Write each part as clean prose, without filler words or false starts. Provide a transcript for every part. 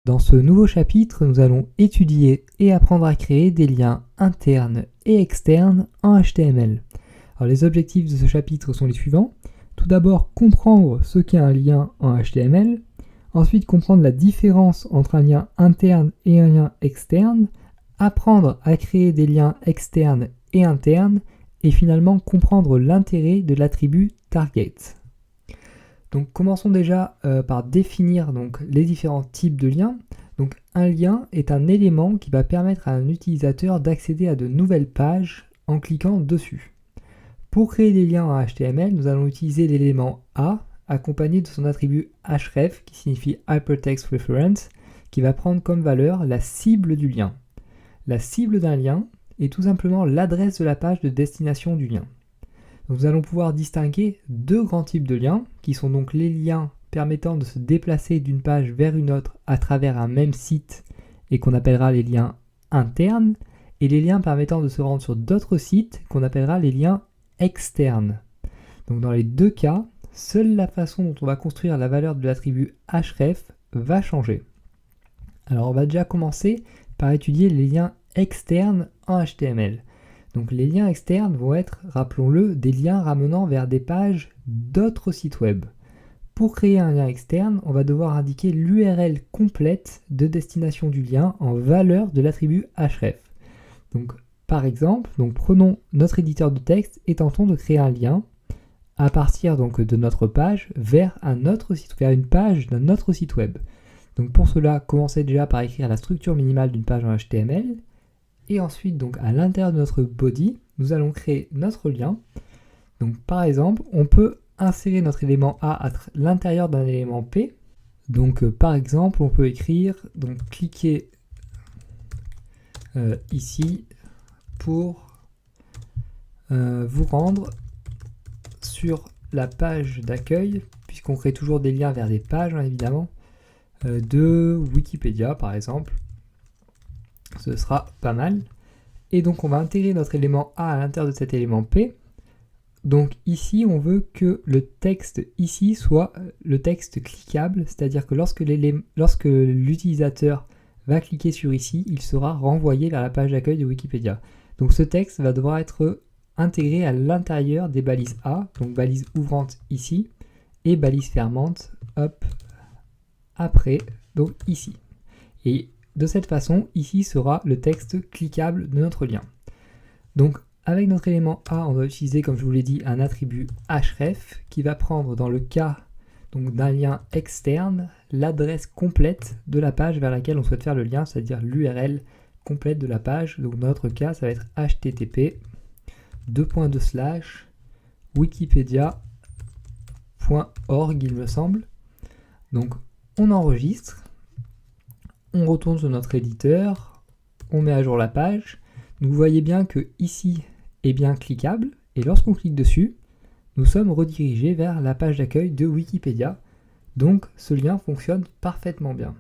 Dans ce nouveau chapitre, nous allons étudier et apprendre à créer des liens internes et externes en HTML. Alors, les objectifs de ce chapitre sont les suivants. Tout d'abord, comprendre ce qu'est un lien en HTML. Ensuite, comprendre la différence entre un lien interne et un lien externe. Apprendre à créer des liens externes et internes. Et finalement, comprendre l'intérêt de l'attribut target. Donc commençons déjà par définir les différents types de liens. Donc un lien est un élément qui va permettre à un utilisateur d'accéder à de nouvelles pages en cliquant dessus. Pour créer des liens en HTML, nous allons utiliser l'élément A accompagné de son attribut href qui signifie Hypertext Reference qui va prendre comme valeur la cible du lien. La cible d'un lien est tout simplement l'adresse de la page de destination du lien. Nous allons pouvoir distinguer deux grands types de liens, qui sont donc les liens permettant de se déplacer d'une page vers une autre à travers un même site et qu'on appellera les liens internes, et les liens permettant de se rendre sur d'autres sites qu'on appellera les liens externes. Donc dans les deux cas, seule la façon dont on va construire la valeur de l'attribut href va changer. Alors on va déjà commencer par étudier les liens externes en HTML. Donc les liens externes vont être, rappelons-le, des liens ramenant vers des pages d'autres sites web. Pour créer un lien externe, on va devoir indiquer l'URL complète de destination du lien en valeur de l'attribut href. Donc par exemple, prenons notre éditeur de texte et tentons de créer un lien à partir de notre page vers vers une page d'un autre site web. Donc pour cela, commencez déjà par écrire la structure minimale d'une page en HTML. Et ensuite, à l'intérieur de notre body, nous allons créer notre lien. Donc par exemple, on peut insérer notre élément A à l'intérieur d'un élément P. Donc par exemple, on peut écrire, cliquez ici pour vous rendre sur la page d'accueil, puisqu'on crée toujours des liens vers des pages, évidemment, de Wikipédia par exemple. Ce sera pas mal. Et donc on va intégrer notre élément A à l'intérieur de cet élément P. Donc ici on veut que le texte ici soit le texte cliquable, c'est-à-dire que lorsque l'utilisateur va cliquer sur ici, il sera renvoyé vers la page d'accueil de Wikipédia. Donc ce texte va devoir être intégré à l'intérieur des balises A, donc balise ouvrante ici, et balise fermante, après, donc ici. Et de cette façon, ici sera le texte cliquable de notre lien. Donc avec notre élément A, on va utiliser, comme je vous l'ai dit, un attribut href qui va prendre dans le cas d'un lien externe l'adresse complète de la page vers laquelle on souhaite faire le lien, c'est-à-dire l'URL complète de la page. Donc dans notre cas, ça va être http://wikipedia.org, il me semble. Donc on enregistre. On retourne sur notre éditeur, on met à jour la page. Vous voyez bien que ici est bien cliquable et lorsqu'on clique dessus, nous sommes redirigés vers la page d'accueil de Wikipédia. Donc ce lien fonctionne parfaitement bien.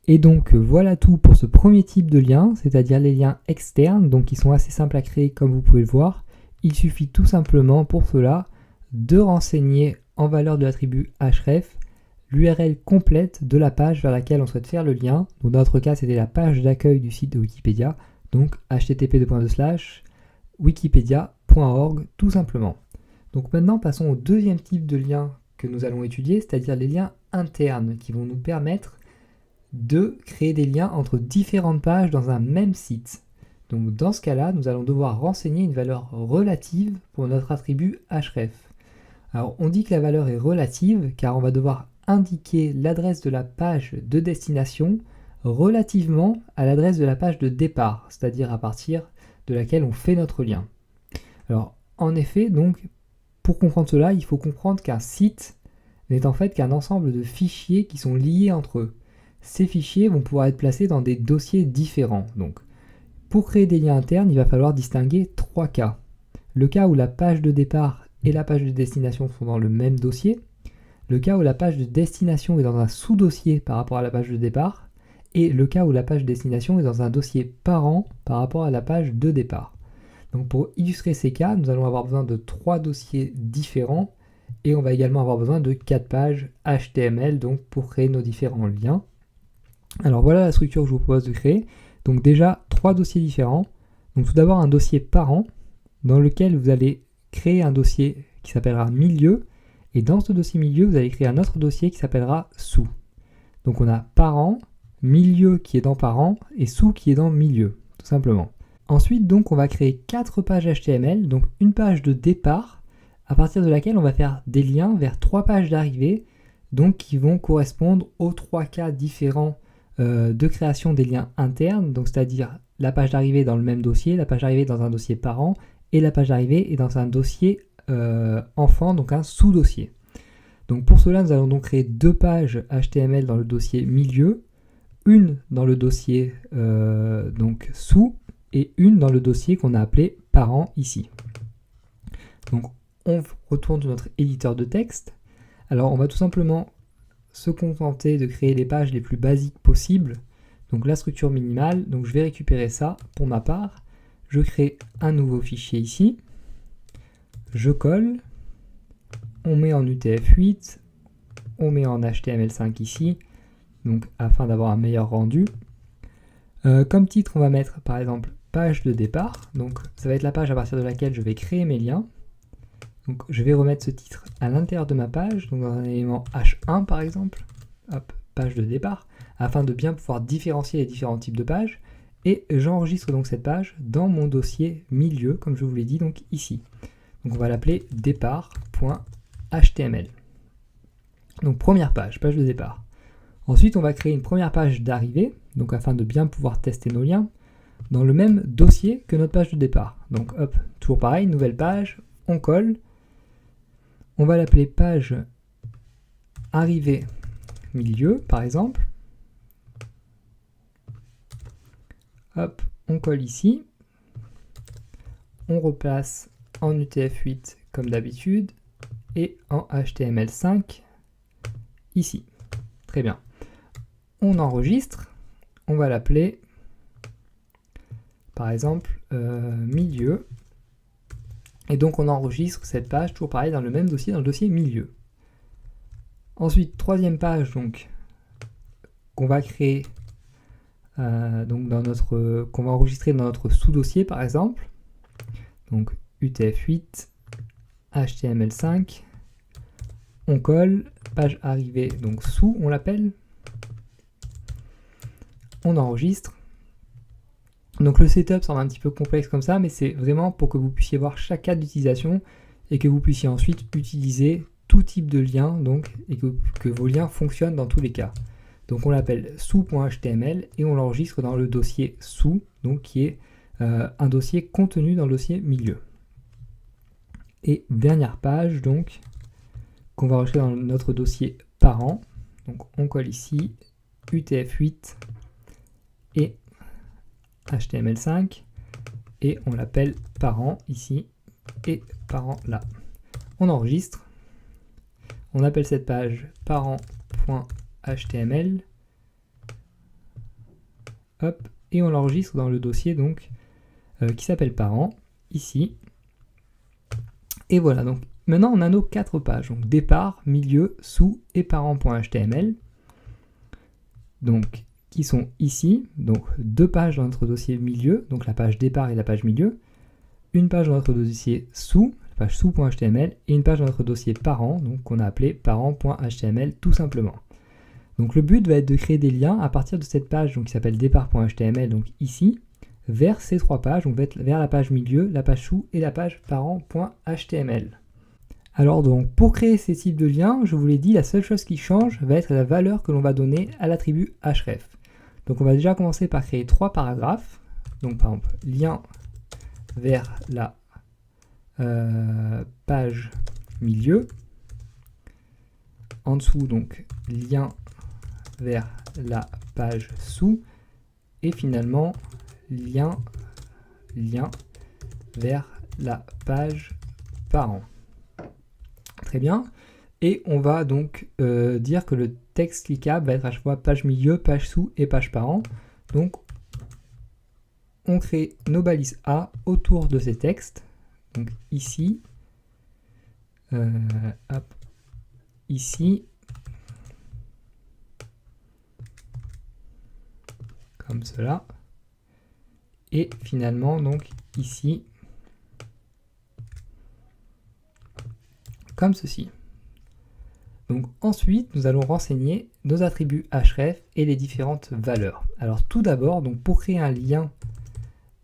Et donc voilà tout pour ce premier type de lien, c'est-à-dire les liens externes, qui sont assez simples à créer comme vous pouvez le voir. Il suffit tout simplement pour cela de renseigner en valeur de l'attribut href l'URL complète de la page vers laquelle on souhaite faire le lien. Donc dans notre cas, c'était la page d'accueil du site de Wikipédia, donc http://wikipedia.org tout simplement. Donc maintenant, passons au deuxième type de lien que nous allons étudier, c'est-à-dire les liens internes qui vont nous permettre de créer des liens entre différentes pages dans un même site. Donc dans ce cas-là, nous allons devoir renseigner une valeur relative pour notre attribut href. Alors on dit que la valeur est relative car on va devoir indiquer l'adresse de la page de destination relativement à l'adresse de la page de départ, c'est-à-dire à partir de laquelle on fait notre lien. Alors en effet, pour comprendre cela, il faut comprendre qu'un site n'est en fait qu'un ensemble de fichiers qui sont liés entre eux. Ces fichiers vont pouvoir être placés dans des dossiers différents. Donc, pour créer des liens internes, il va falloir distinguer trois cas. Le cas où la page de départ et la page de destination sont dans le même dossier, le cas où la page de destination est dans un sous-dossier par rapport à la page de départ, et le cas où la page de destination est dans un dossier parent par rapport à la page de départ. Donc pour illustrer ces cas, nous allons avoir besoin de 3 dossiers différents, et on va également avoir besoin de 4 pages HTML pour créer nos différents liens. Alors voilà la structure que je vous propose de créer. Donc déjà, 3 dossiers différents. Donc tout d'abord un dossier parent dans lequel vous allez créer un dossier qui s'appellera milieu. Et dans ce dossier milieu, vous allez créer un autre dossier qui s'appellera sous. Donc on a parent, milieu qui est dans parent et sous qui est dans milieu, tout simplement. Ensuite, donc, on va créer 4 pages HTML, donc une page de départ, à partir de laquelle on va faire des liens vers 3 pages d'arrivée, donc qui vont correspondre aux 3 cas différents de création des liens internes, donc c'est-à-dire la page d'arrivée dans le même dossier, la page d'arrivée dans un dossier parent, et la page d'arrivée est dans un dossier enfant, donc un sous-dossier. Donc pour cela, nous allons donc créer 2 pages HTML dans le dossier milieu, une dans le dossier donc sous, et une dans le dossier qu'on a appelé parent ici. Donc on retourne sur notre éditeur de texte. Alors on va tout simplement se contenter de créer les pages les plus basiques possibles. Donc la structure minimale, donc je vais récupérer ça pour ma part. Je crée un nouveau fichier ici. Je colle. On met en UTF-8. On met en HTML5 ici. Donc afin d'avoir un meilleur rendu. Comme titre, on va mettre par exemple page de départ. Donc ça va être la page à partir de laquelle je vais créer mes liens. Donc je vais remettre ce titre à l'intérieur de ma page, donc dans un élément H1 par exemple, hop, page de départ, afin de bien pouvoir différencier les différents types de pages. Et j'enregistre donc cette page dans mon dossier milieu, comme je vous l'ai dit, donc ici. Donc on va l'appeler départ.html. Donc première page, page de départ. Ensuite on va créer une première page d'arrivée, donc afin de bien pouvoir tester nos liens, dans le même dossier que notre page de départ. Donc hop, toujours pareil, nouvelle page, on colle. On va l'appeler page arrivée milieu, par exemple. Hop, on colle ici. On replace en UTF-8 comme d'habitude et en HTML5 ici. Très bien. On enregistre. On va l'appeler par exemple milieu. Et donc on enregistre cette page, toujours pareil, dans le même dossier, dans le dossier milieu. Ensuite, troisième page, donc, qu'on va créer, donc qu'on va enregistrer dans notre sous-dossier, par exemple. Donc UTF-8, HTML5, on colle, page arrivée, donc sous, on l'appelle. On enregistre. Donc le setup semble un petit peu complexe comme ça, mais c'est vraiment pour que vous puissiez voir chaque cas d'utilisation et que vous puissiez ensuite utiliser tout type de lien, donc, et que vos liens fonctionnent dans tous les cas. Donc on l'appelle sous.html et on l'enregistre dans le dossier sous, donc qui est un dossier contenu dans le dossier milieu. Et dernière page, donc, qu'on va enregistrer dans notre dossier parent. Donc on colle ici UTF-8 et HTML5 et on l'appelle parent ici et parent là. On enregistre, on appelle cette page parent.html, hop, et on l'enregistre dans le dossier donc qui s'appelle parent ici. Et voilà, donc maintenant on a nos 4 pages, donc départ, milieu, sous et parent.html. Donc qui sont ici, donc 2 pages dans notre dossier milieu, donc la page départ et la page milieu, une page dans notre dossier sous, la page sous.html, et une page dans notre dossier parent, donc qu'on a appelé parent.html tout simplement. Donc le but va être de créer des liens à partir de cette page donc, qui s'appelle départ.html, donc ici, vers ces 3 pages, donc vers la page milieu, la page sous et la page parent.html. Alors donc, pour créer ces types de liens, je vous l'ai dit, la seule chose qui change va être la valeur que l'on va donner à l'attribut href. Donc on va déjà commencer par créer 3 paragraphes. Donc par exemple, lien vers la page milieu. En dessous, donc, lien vers la page sous. Et finalement, lien vers la page parent. Très bien. Et on va donc dire que le texte cliquable va être à chaque fois page milieu, page sous et page parent. Donc on crée nos balises A autour de ces textes. Donc ici, hop, ici, comme cela. Et finalement, donc ici, comme ceci. Donc ensuite, nous allons renseigner nos attributs href et les différentes valeurs. Alors tout d'abord, donc pour créer un lien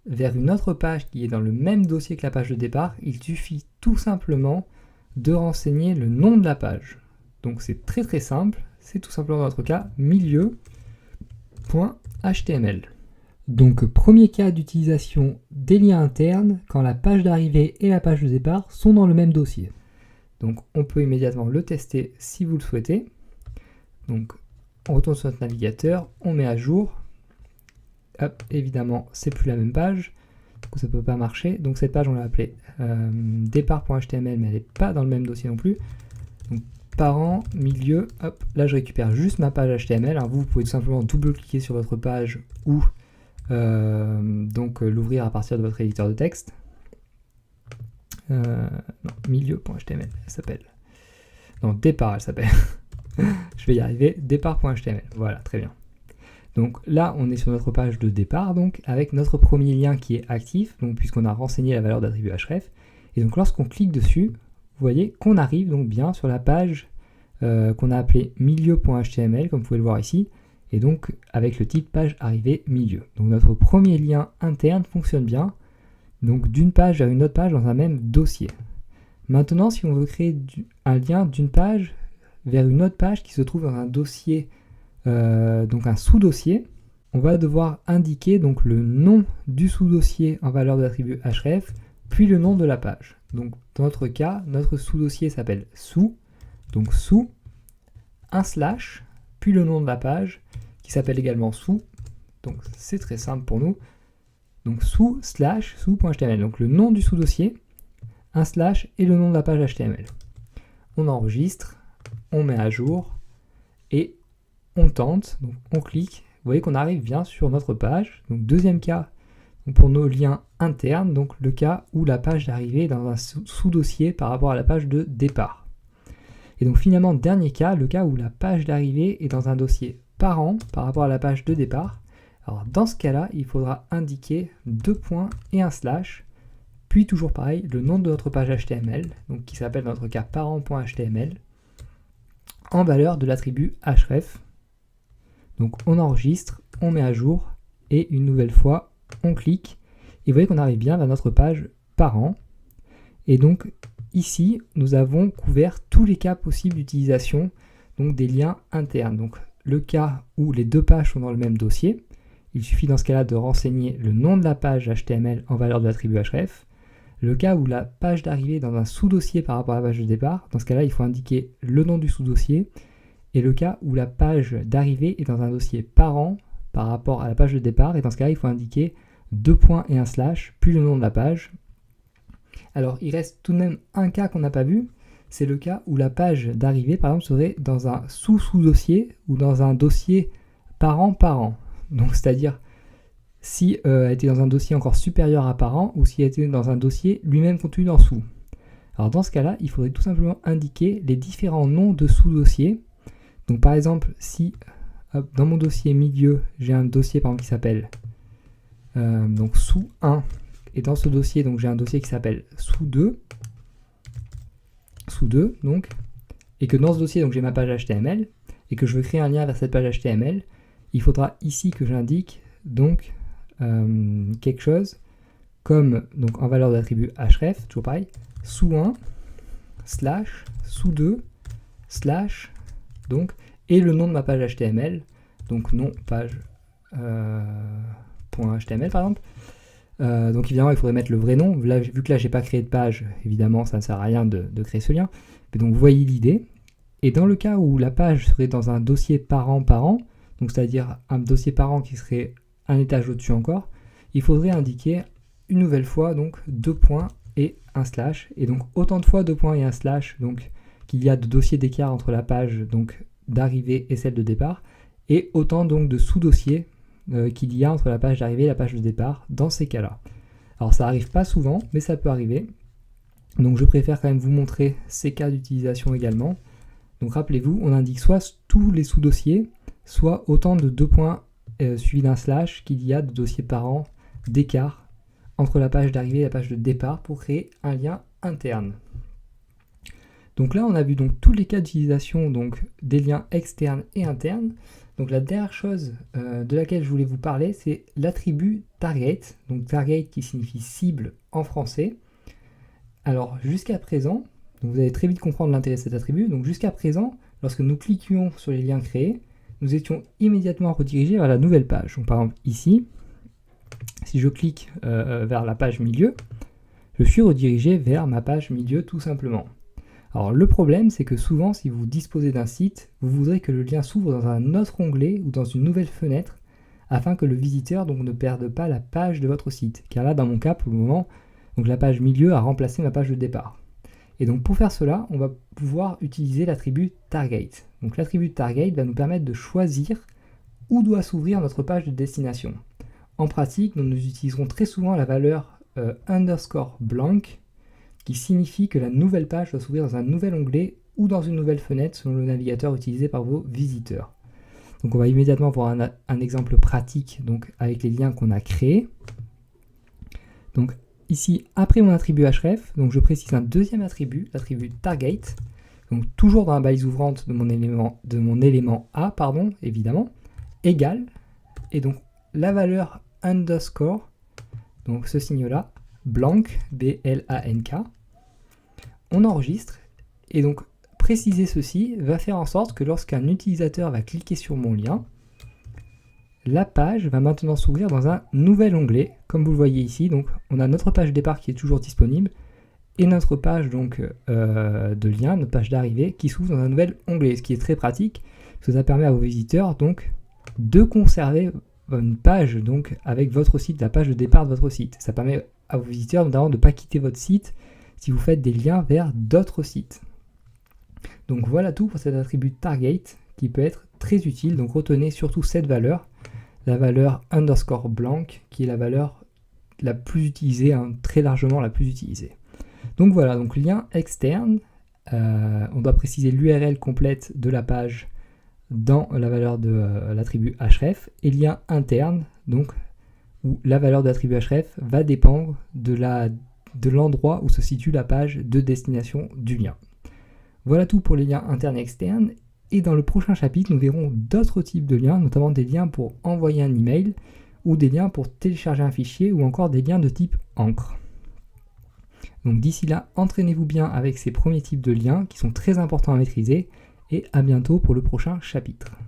vers une autre page qui est dans le même dossier que la page de départ, il suffit tout simplement de renseigner le nom de la page. Donc c'est très très simple, c'est tout simplement dans notre cas milieu.html. Donc premier cas d'utilisation des liens internes quand la page d'arrivée et la page de départ sont dans le même dossier. Donc on peut immédiatement le tester si vous le souhaitez. Donc on retourne sur notre navigateur, on met à jour. Hop, évidemment c'est plus la même page, donc ça ne peut pas marcher. Donc cette page on l'a appelée départ.html, mais elle n'est pas dans le même dossier non plus. Donc parent, milieu, hop, là je récupère juste ma page HTML. Alors vous pouvez tout simplement double-cliquer sur votre page ou l'ouvrir à partir de votre éditeur de texte. Non, milieu.html, elle s'appelle. Non, départ, elle s'appelle. Je vais y arriver, départ.html. Voilà, très bien. Donc là, on est sur notre page de départ, donc avec notre premier lien qui est actif, donc puisqu'on a renseigné la valeur d'attribut href. Et donc lorsqu'on clique dessus, vous voyez qu'on arrive donc bien sur la page qu'on a appelée milieu.html, comme vous pouvez le voir ici, et donc avec le titre page arrivée milieu. Donc notre premier lien interne fonctionne bien. Donc d'une page vers une autre page dans un même dossier. Maintenant, si on veut créer un lien d'une page vers une autre page qui se trouve dans un dossier, donc un sous-dossier, on va devoir indiquer donc le nom du sous-dossier en valeur de l'attribut href, puis le nom de la page. Donc dans notre cas, notre sous-dossier s'appelle sous, donc sous, un slash, puis le nom de la page, qui s'appelle également sous. Donc c'est très simple pour nous. Donc sous.html, donc le nom du sous-dossier, un slash et le nom de la page HTML. On enregistre, on met à jour et on tente, donc on clique. Vous voyez qu'on arrive bien sur notre page. Donc deuxième cas, donc pour nos liens internes, donc le cas où la page d'arrivée est dans un sous-dossier par rapport à la page de départ. Et donc finalement, dernier cas, le cas où la page d'arrivée est dans un dossier parent par rapport à la page de départ. Alors dans ce cas-là, il faudra indiquer 2 points et un slash, puis toujours pareil, le nom de notre page HTML, donc qui s'appelle dans notre cas parent.html, en valeur de l'attribut href. Donc on enregistre, on met à jour, et une nouvelle fois, on clique, et vous voyez qu'on arrive bien vers notre page parent. Et donc ici, nous avons couvert tous les cas possibles d'utilisation donc des liens internes. Donc le cas où les deux pages sont dans le même dossier, il suffit dans ce cas-là de renseigner le nom de la page HTML en valeur de l'attribut href. Le cas où la page d'arrivée est dans un sous-dossier par rapport à la page de départ, dans ce cas-là, il faut indiquer le nom du sous-dossier. Et le cas où la page d'arrivée est dans un dossier parent par rapport à la page de départ, et dans ce cas-là, il faut indiquer 2 points et un slash, puis le nom de la page. Alors, il reste tout de même un cas qu'on n'a pas vu, c'est le cas où la page d'arrivée, par exemple, serait dans un sous-sous-dossier ou dans un dossier parent-parent. Donc c'est-à-dire si elle était dans un dossier encore supérieur à parent ou si elle était dans un dossier lui-même contenu en sous. Alors dans ce cas-là, il faudrait tout simplement indiquer les différents noms de sous-dossiers. Donc par exemple, si dans mon dossier milieu, j'ai un dossier par exemple qui s'appelle donc sous 1, et dans ce dossier, donc j'ai un dossier qui s'appelle sous 2, donc, et que dans ce dossier, donc j'ai ma page HTML, et que je veux créer un lien vers cette page HTML, il faudra ici que j'indique donc quelque chose comme donc en valeur d'attribut href, toujours pareil, sous 1, slash, sous 2, slash, donc, et le nom de ma page HTML, donc nom page .html par exemple. Donc évidemment il faudrait mettre le vrai nom. Là, vu que là j'ai pas créé de page, évidemment ça ne sert à rien de créer ce lien. Mais donc vous voyez l'idée. Et dans le cas où la page serait dans un dossier parent-parent, donc c'est-à-dire un dossier parent qui serait un étage au-dessus encore, il faudrait indiquer une nouvelle fois donc 2 points et un slash, et donc autant de fois 2 points et un slash donc qu'il y a de dossiers d'écart entre la page donc d'arrivée et celle de départ, et autant donc de sous-dossiers qu'il y a entre la page d'arrivée et la page de départ dans ces cas-là. Alors ça arrive pas souvent, mais ça peut arriver. Donc je préfère quand même vous montrer ces cas d'utilisation également. Donc rappelez-vous, on indique soit tous les sous-dossiers, soit autant de 2 points suivi d'un slash qu'il y a de dossiers parents d'écart entre la page d'arrivée et la page de départ pour créer un lien interne. Donc là, on a vu donc tous les cas d'utilisation donc des liens externes et internes. Donc la dernière chose de laquelle je voulais vous parler, c'est l'attribut target. Donc target qui signifie cible en français. Alors jusqu'à présent, donc vous allez très vite comprendre l'intérêt de cet attribut. Donc jusqu'à présent, lorsque nous cliquions sur les liens créés, nous étions immédiatement redirigés vers la nouvelle page. Donc par exemple ici, si je clique vers la page milieu, je suis redirigé vers ma page milieu tout simplement. Alors le problème, c'est que souvent, si vous disposez d'un site, vous voudrez que le lien s'ouvre dans un autre onglet ou dans une nouvelle fenêtre afin que le visiteur donc, ne perde pas la page de votre site. Car là, dans mon cas, pour le moment, donc, la page milieu a remplacé ma page de départ. Et donc pour faire cela, on va pouvoir utiliser l'attribut target. Donc l'attribut target va nous permettre de choisir où doit s'ouvrir notre page de destination. En pratique, nous utiliserons très souvent la valeur underscore blank qui signifie que la nouvelle page doit s'ouvrir dans un nouvel onglet ou dans une nouvelle fenêtre selon le navigateur utilisé par vos visiteurs. Donc on va immédiatement voir un exemple pratique donc, avec les liens qu'on a créés. Donc ici, après mon attribut href, donc je précise un deuxième attribut, l'attribut target, donc toujours dans la balise ouvrante de mon élément A, pardon, évidemment, égal, et donc la valeur underscore, donc ce signe-là, blank, B-L-A-N-K, on enregistre, et donc préciser ceci va faire en sorte que lorsqu'un utilisateur va cliquer sur mon lien, la page va maintenant s'ouvrir dans un nouvel onglet, comme vous le voyez ici. Donc on a notre page départ qui est toujours disponible, et notre page donc, de lien, notre page d'arrivée, qui s'ouvre dans un nouvel onglet, ce qui est très pratique, parce que ça permet à vos visiteurs donc, de conserver une page donc, avec votre site, la page de départ de votre site. Ça permet à vos visiteurs notamment de ne pas quitter votre site si vous faites des liens vers d'autres sites. Donc voilà tout pour cet attribut target qui peut être très utile. Donc retenez surtout cette valeur, la valeur underscore blank qui est la valeur la plus utilisée, hein, très largement la plus utilisée. Donc voilà, donc lien externe, on doit préciser l'URL complète de la page dans la valeur de l'attribut href, et lien interne, donc où la valeur de l'attribut href va dépendre de l'endroit où se situe la page de destination du lien. Voilà tout pour les liens internes et externes, et dans le prochain chapitre, nous verrons d'autres types de liens, notamment des liens pour envoyer un email, ou des liens pour télécharger un fichier, ou encore des liens de type encre. Donc d'ici là, entraînez-vous bien avec ces premiers types de liens qui sont très importants à maîtriser, et à bientôt pour le prochain chapitre.